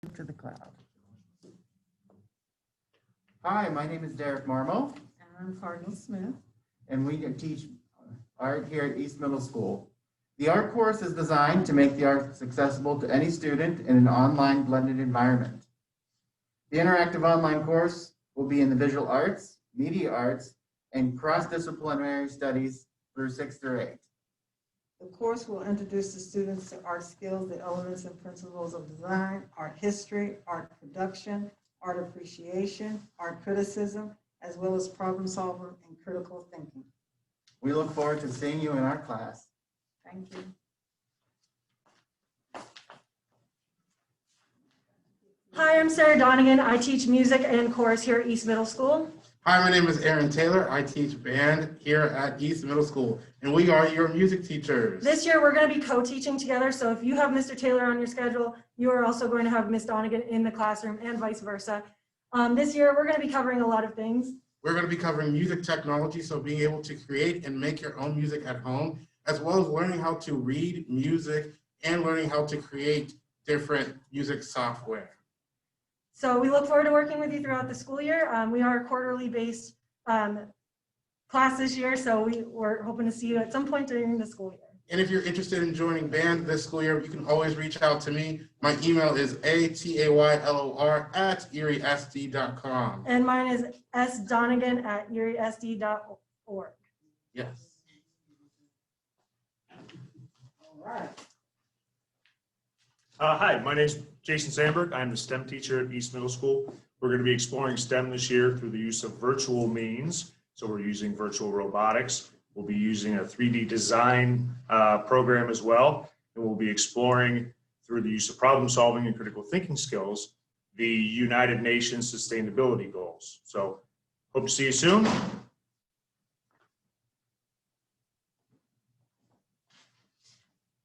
to the cloud. Hi, my name is Derek Marmo, And I'm Cardinal Smith. and we teach art here at East Middle School. The art course is designed to make the arts accessible to any student in an online blended environment. The interactive online course will be in the visual arts, media arts, and cross-disciplinary studies through 6th through 8th. The course will introduce the students to art skills, the elements and principles of design, art history, art production, art appreciation, art criticism, as well as problem solving and critical thinking. We look forward to seeing you in our class. Thank you. Hi, I'm Sarah Donegan. I teach music and chorus here at East Middle School. Hi, my name is Aaron Taylor. I teach band here at East Middle School, and we are your music teachers. This year, we're going to be co-teaching together, so if you have Mr. Taylor on your schedule, you are also going to have Ms. Donegan in the classroom and vice versa. This year, we're going to be covering a lot of things. We're going to be covering music technology, so being able to create and make your own music at home, as well as learning how to read music and learning how to create different music software. So we look forward to working with you throughout the school year. We are a quarterly based class this year, so we're hoping to see you at some point during the school year. And if you're interested in joining band this school year, you can always reach out to me. My email is ataylor@eriesd.com. And mine is sdonegan@eriesd.org. Yes. All right. Hi, my name is Jason Sandberg. I'm the STEM teacher at East Middle School. We're going to be exploring STEM this year through the use of virtual means. So we're using virtual robotics. We'll be using a 3D design program as well. And we'll be exploring through the use of problem solving and critical thinking skills, the United Nations sustainability goals. So hope to see you soon.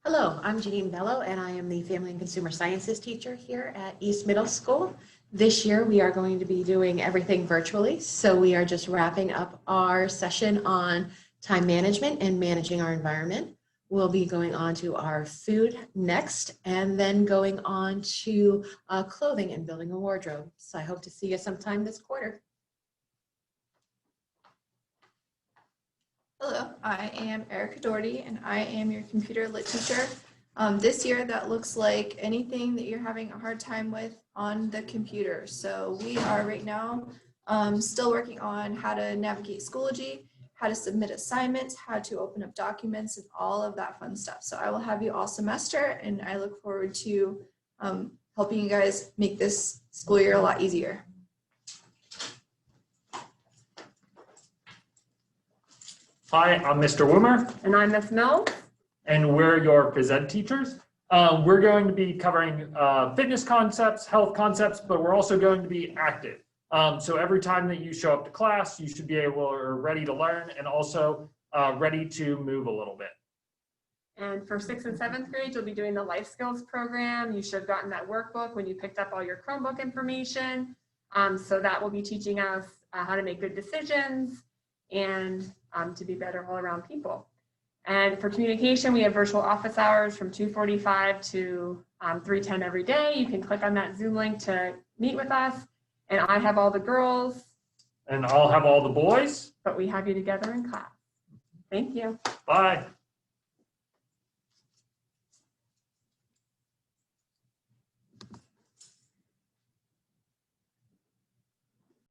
Hello, I'm Janine Bello, and I am the Family and Consumer Sciences teacher here at East Middle School. This year, we are going to be doing everything virtually, so we are just wrapping up our session on time management and managing our environment. We'll be going on to our food next, and then going on to clothing and building a wardrobe. So I hope to see you sometime this quarter. Hello, I am Erica Doherty, and I am your computer lit teacher. This year, that looks like anything that you're having a hard time with on the computer. So we are right now still working on how to navigate Schoology, how to submit assignments, how to open up documents, and all of that fun stuff. So I will have you all semester, and I look forward to helping you guys make this school year a lot easier. Hi, I'm Mr. Wimmer. And I'm Ms. Mills. And we're your present teachers. We're going to be covering fitness concepts, health concepts, but we're also going to be active. So every time that you show up to class, you should be able or ready to learn and also ready to move a little bit. And for 6th and 7th grade, you'll be doing the life skills program. You should have gotten that workbook when you picked up all your Chromebook information. So that will be teaching us how to make good decisions and to be better all around people. And for communication, we have virtual office hours from 2:45 to 3:10 every day. You can click on that Zoom link to meet with us. And I have all the girls. And I'll have all the boys. But we have you together in class. Thank you. Bye.